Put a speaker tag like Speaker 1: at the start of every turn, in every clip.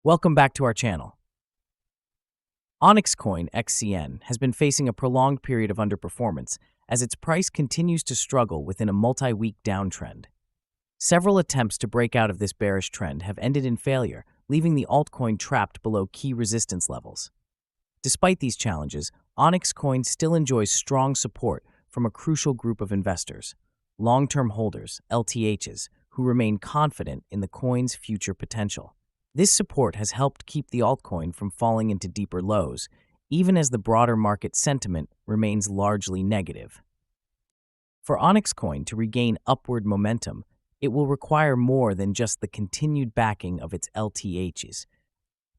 Speaker 1: Welcome back to our channel. Onyxcoin XCN has been facing a prolonged period of underperformance as its price continues to struggle within a multi-week downtrend. Several attempts to break out of this bearish trend have ended in failure, leaving the altcoin trapped below key resistance levels. Despite these challenges, Onyxcoin still enjoys strong support from a crucial group of investors, long-term holders, LTHs, who remain confident in the coin's future potential. This support has helped keep the altcoin from falling into deeper lows, even as the broader market sentiment remains largely negative. For Onyxcoin to regain upward momentum, it will require more than just the continued backing of its LTHs.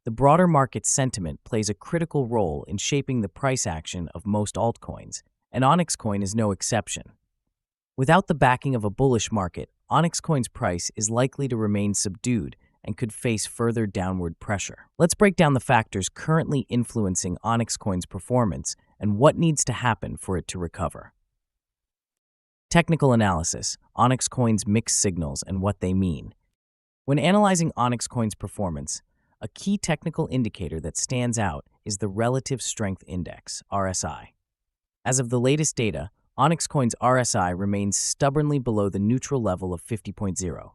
Speaker 1: The broader market sentiment plays a critical role in shaping the price action of most altcoins, and Onyxcoin is no exception. Without the backing of a bullish market, Onyxcoin's price is likely to remain subdued and could face further downward pressure. Let's break down the factors currently influencing Onyxcoin's performance and what needs to happen for it to recover. Technical analysis: Onyxcoin's mixed signals and what they mean. When analyzing Onyxcoin's performance, a key technical indicator that stands out is the Relative Strength Index, RSI. As of the latest data, Onyxcoin's RSI remains stubbornly below the neutral level of 50.0.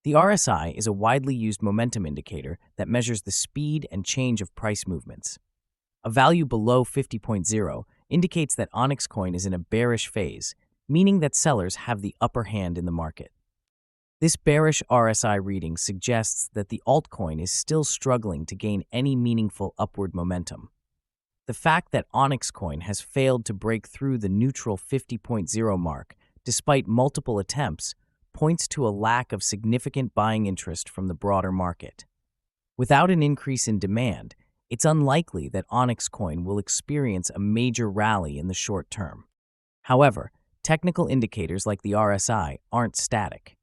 Speaker 1: The RSI is a widely used momentum indicator that measures the speed and change of price movements. A value below 50.0 indicates that Onyxcoin is in a bearish phase, meaning that sellers have the upper hand in the market. This bearish RSI reading suggests that the altcoin is still struggling to gain any meaningful upward momentum. The fact that Onyxcoin has failed to break through the neutral 50.0 mark despite multiple attempts points to a lack of significant buying interest from the broader market. Without an increase in demand, it's unlikely that Onyxcoin will experience a major rally in the short term. However, technical indicators like the RSI aren't static.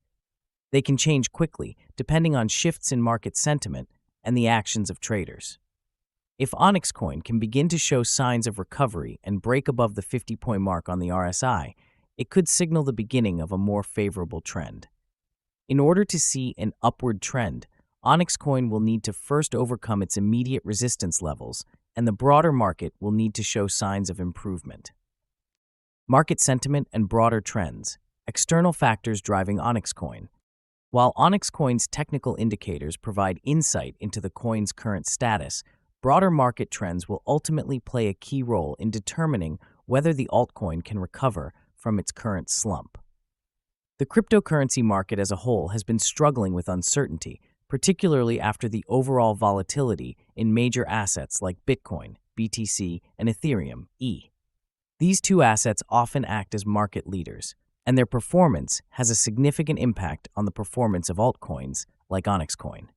Speaker 1: They can change quickly depending on shifts in market sentiment and the actions of traders. If Onyxcoin can begin to show signs of recovery and break above the 50-point mark on the RSI, it could signal the beginning of a more favorable trend. In order to see an upward trend, Onyxcoin will need to first overcome its immediate resistance levels, and the broader market will need to show signs of improvement. Market sentiment and broader trends: external factors driving Onyxcoin. While Onyxcoin's technical indicators provide insight into the coin's current status, broader market trends will ultimately play a key role in determining whether the altcoin can recover from its current slump. The cryptocurrency market as a whole has been struggling with uncertainty, particularly after the overall volatility in major assets like Bitcoin, BTC, and Ethereum, E. These two assets often act as market leaders, and their performance has a significant impact on the performance of altcoins like Onyxcoin.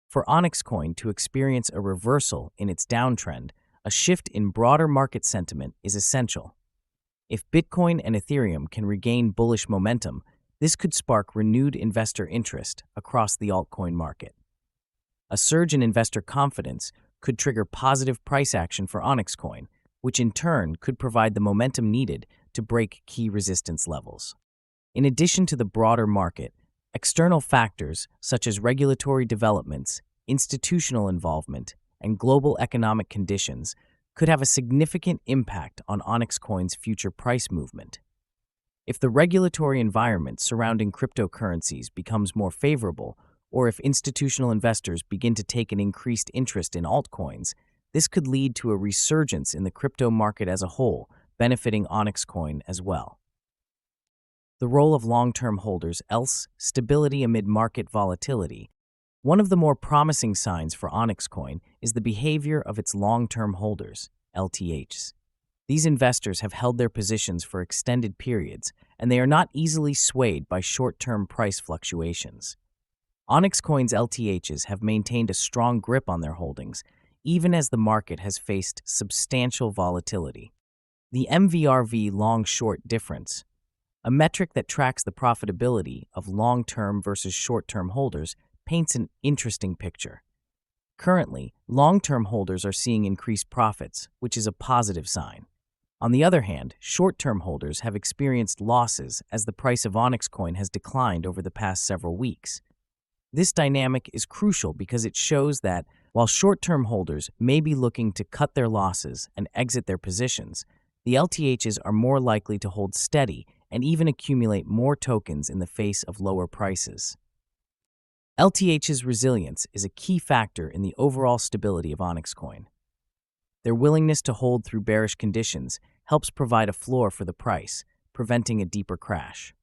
Speaker 1: For Onyxcoin to experience a reversal in its downtrend, a shift in broader market sentiment is essential. If Bitcoin and Ethereum can regain bullish momentum, this could spark renewed investor interest across the altcoin market. A surge in investor confidence could trigger positive price action for Onyxcoin, which in turn could provide the momentum needed to break key resistance levels. In addition to the broader market, external factors such as regulatory developments, institutional involvement, and global economic conditions could have a significant impact on Onyxcoin's future price movement. If the regulatory environment surrounding cryptocurrencies becomes more favorable, or if institutional investors begin to take an increased interest in altcoins, this could lead to a resurgence in the crypto market as a whole, benefiting Onyxcoin as well. The role of long-term holders: stability amid market volatility. One of the more promising signs for Onyxcoin is the behavior of its long-term holders, LTHs. These investors have held their positions for extended periods, and they are not easily swayed by short-term price fluctuations. Onyxcoin's LTHs have maintained a strong grip on their holdings, even as the market has faced substantial volatility. The MVRV long-short difference, a metric that tracks the profitability of long-term versus short-term holders, paints an interesting picture. Currently, long-term holders are seeing increased profits, which is a positive sign. On the other hand, short-term holders have experienced losses as the price of Onyxcoin has declined over the past several weeks. This dynamic is crucial because it shows that while short-term holders may be looking to cut their losses and exit their positions, the LTHs are more likely to hold steady and even accumulate more tokens in the face of lower prices. LTH's resilience is a key factor in the overall stability of Onyxcoin. Their willingness to hold through bearish conditions helps provide a floor for the price, preventing a deeper crash.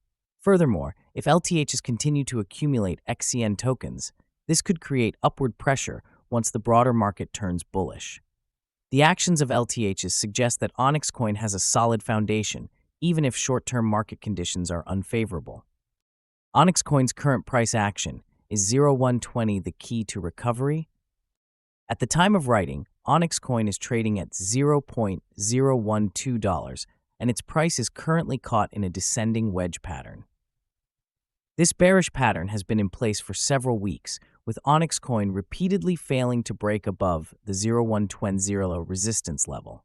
Speaker 1: Furthermore, if LTHs continue to accumulate XCN tokens, this could create upward pressure once the broader market turns bullish. The actions of LTHs suggest that Onyxcoin has a solid foundation, even if short-term market conditions are unfavorable. Onyxcoin's current price action is 0.120 the key to recovery? At the time of writing, Onyxcoin is trading at $0.012, and its price is currently caught in a descending wedge pattern. This bearish pattern has been in place for several weeks, with Onyxcoin repeatedly failing to break above the 0.120 resistance level.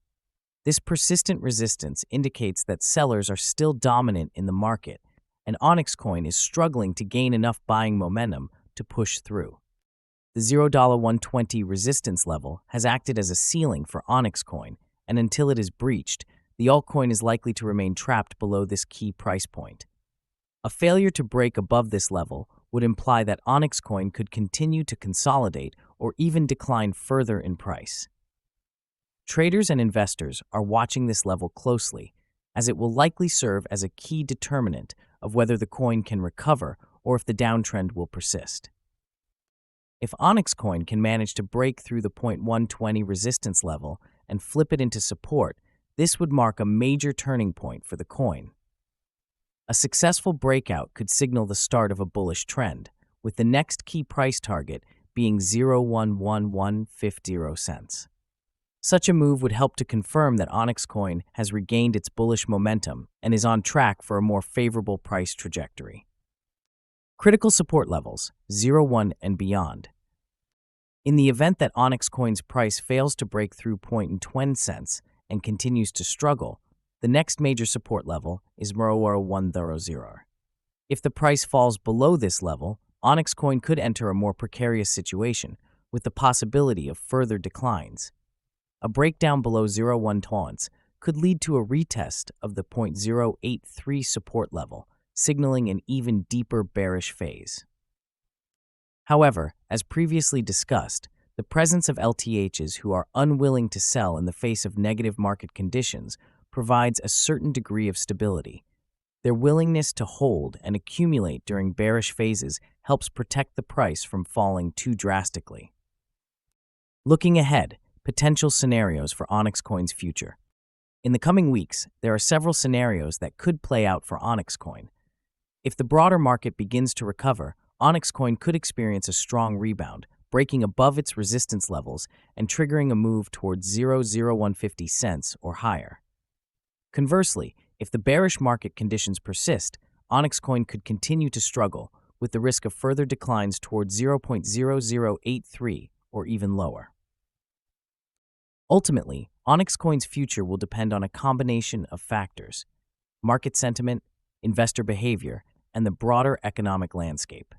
Speaker 1: This persistent resistance indicates that sellers are still dominant in the market, and Onyxcoin is struggling to gain enough buying momentum to push through. The 0.120 resistance level has acted as a ceiling for Onyxcoin, and until it is breached, the altcoin is likely to remain trapped below this key price point. A failure to break above this level would imply that Onyxcoin could continue to consolidate or even decline further in price. Traders and investors are watching this level closely, as it will likely serve as a key determinant of whether the coin can recover or if the downtrend will persist. If Onyxcoin can manage to break through the 0.120 resistance level and flip it into support, this would mark a major turning point for the coin. A successful breakout could signal the start of a bullish trend, with the next key price target being 0.11150 Such a move would help to confirm that Onyxcoin has regained its bullish momentum and is on track for a more favorable price trajectory. Critical support levels, 0.1 and beyond. In the event that Onyxcoin's price fails to break through 0.20 and continues to struggle, the next major support level is 0.100. If the price falls below this level, Onyxcoin could enter a more precarious situation, with the possibility of further declines. A breakdown below 0.1 could lead to a retest of the 0.083 support level, signaling an even deeper bearish phase. However, as previously discussed, the presence of LTHs who are unwilling to sell in the face of negative market conditions provides a certain degree of stability. Their willingness to hold and accumulate during bearish phases helps protect the price from falling too drastically. Looking ahead, potential scenarios for Onyxcoin's future. In the coming weeks, there are several scenarios that could play out for Onyxcoin. If the broader market begins to recover, Onyxcoin could experience a strong rebound, breaking above its resistance levels and triggering a move towards 0.0150 or higher. Conversely, if the bearish market conditions persist, Onyxcoin could continue to struggle, with the risk of further declines towards 0.0083 or even lower. Ultimately, Onyxcoin's future will depend on a combination of factors: market sentiment, investor behavior, and the broader economic landscape.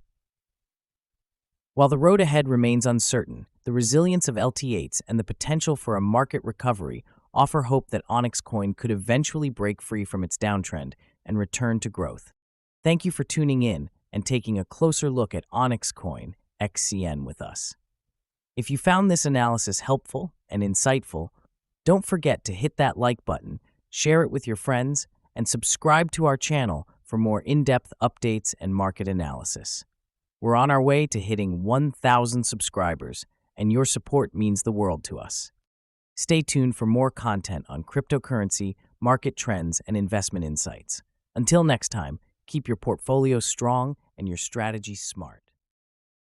Speaker 1: While the road ahead remains uncertain, the resilience of LTHs and the potential for a market recovery offer hope that Onyxcoin could eventually break free from its downtrend and return to growth. Thank you for tuning in and taking a closer look at Onyxcoin XCN with us. If you found this analysis helpful and insightful, don't forget to hit that like button, share it with your friends, and subscribe to our channel for more in-depth updates and market analysis. We're on our way to hitting 1,000 subscribers, and your support means the world to us. Stay tuned for more content on cryptocurrency, market trends, and investment insights. Until next time, keep your portfolio strong and your strategy smart.